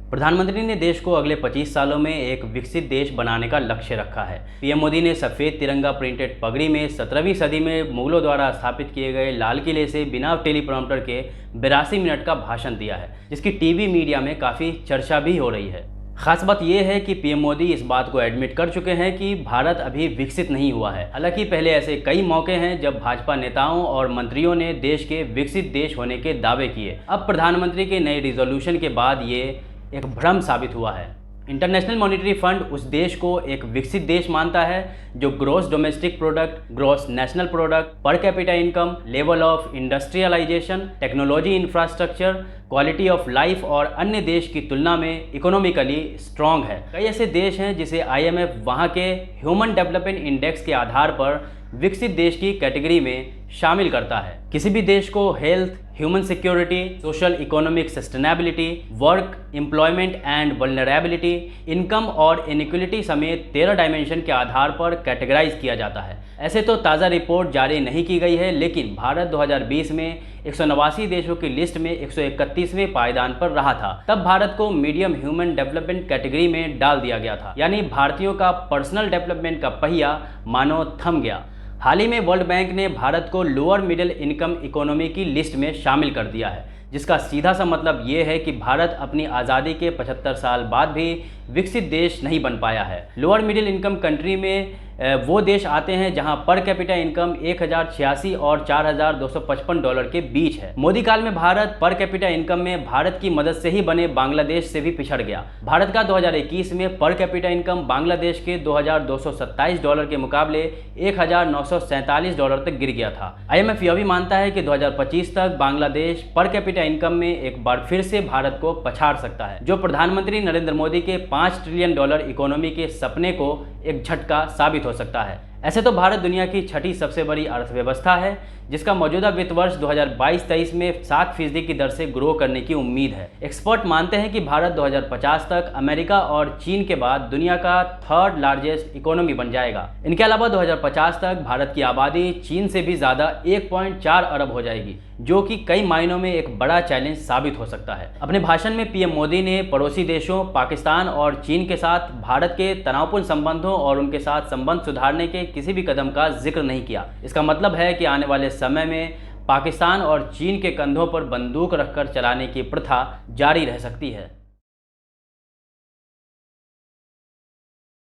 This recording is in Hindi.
प्रधानमंत्री ने देश को अगले 25 सालों में एक विकसित देश बनाने का लक्ष्य रखा है। पीएम मोदी ने सफ़ेद तिरंगा प्रिंटेड पगड़ी में 17वीं सदी में मुगलों द्वारा स्थापित किए गए लाल किले से बिना टेलीप्रॉम्प्टर के 82 मिनट का भाषण दिया है, जिसकी टीवी मीडिया में काफ़ी चर्चा भी हो रही है। खास बात यह है कि पीएम मोदी इस बात को एडमिट कर चुके हैं कि भारत अभी विकसित नहीं हुआ है। हालांकि पहले ऐसे कई मौके हैं जब भाजपा नेताओं और मंत्रियों ने देश के विकसित देश होने के दावे किए। अब प्रधानमंत्री के नए रिजोल्यूशन के बाद ये एक भ्रम साबित हुआ है। इंटरनेशनल मॉनिटरी फंड उस देश को एक विकसित देश मानता है जो gross domestic product, gross national product, per capita income, level of industrialisation, technology infrastructure, quality of life और अन्य देश की तुलना में इकोनॉमिकली स्ट्रॉन्ग है। कई ऐसे देश हैं जिसे IMF वहाँ के ह्यूमन डेवलपमेंट इंडेक्स के आधार पर विकसित देश की कैटेगरी में शामिल करता है। किसी भी देश को health, human security, social economic sustainability, work, employment and vulnerability, income और इनइक्वलिटी समेत 13 डायमेंशन के आधार पर कैटेगराइज किया जाता है। ऐसे तो ताज़ा रिपोर्ट जारी नहीं की गई है, लेकिन भारत 2020 में 189 देशों की लिस्ट में 131वें पायदान पर रहा था। तब भारत को मीडियम ह्यूमन डेवलपमेंट कैटेगरी में डाल दिया गया था, यानी भारतीयों का पर्सनल डेवलपमेंट का पहिया मानो थम गया। हाल ही में वर्ल्ड बैंक ने भारत को लोअर मिडिल इनकम इकोनॉमी की लिस्ट में शामिल कर दिया है, जिसका सीधा सा मतलब ये है कि भारत अपनी आज़ादी के 75 साल बाद भी विकसित देश नहीं बन पाया है। लोअर मिडिल इनकम कंट्री में वो देश आते हैं जहां पर कैपिटा इनकम 1086 और $4255 के बीच है। मोदी काल में भारत पर कैपिटा इनकम में भारत की मदद से ही बने बांग्लादेश से भी पिछड़ गया। भारत का 2021 में पर कैपिटा इनकम बांग्लादेश के $2227 के मुकाबले $1947 तक गिर गया था। IMF यह भी मानता है कि 2025 तक बांग्लादेश पर कैपिटा इनकम में एक बार फिर से भारत को पछाड़ सकता है, जो प्रधानमंत्री नरेंद्र मोदी के $5 ट्रिलियन इकोनॉमी के सपने को एक झटका साबित हो सकता है। ऐसे तो भारत दुनिया की छठी सबसे बड़ी अर्थव्यवस्था है, जिसका मौजूदा वित्त वर्ष 2022-23 में 7% की दर से ग्रो करने की उम्मीद है। एक्सपर्ट मानते हैं कि भारत 2050 तक अमेरिका और चीन के बाद दुनिया का 3rd लार्जेस्ट इकोनॉमी बन जाएगा। इनके अलावा 2050 तक भारत की आबादी चीन से भी ज़्यादा 1.4 अरब हो जाएगी, जो कि कई मायनों में एक बड़ा चैलेंज साबित हो सकता है। अपने भाषण में पीएम मोदी ने पड़ोसी देशों पाकिस्तान और चीन के साथ भारत के तनावपूर्ण संबंधों और उनके साथ संबंध सुधारने के किसी भी कदम का जिक्र नहीं किया। इसका मतलब है कि आने वाले समय में पाकिस्तान और चीन के कंधों पर बंदूक रखकर चलाने की प्रथा जारी रह सकती है।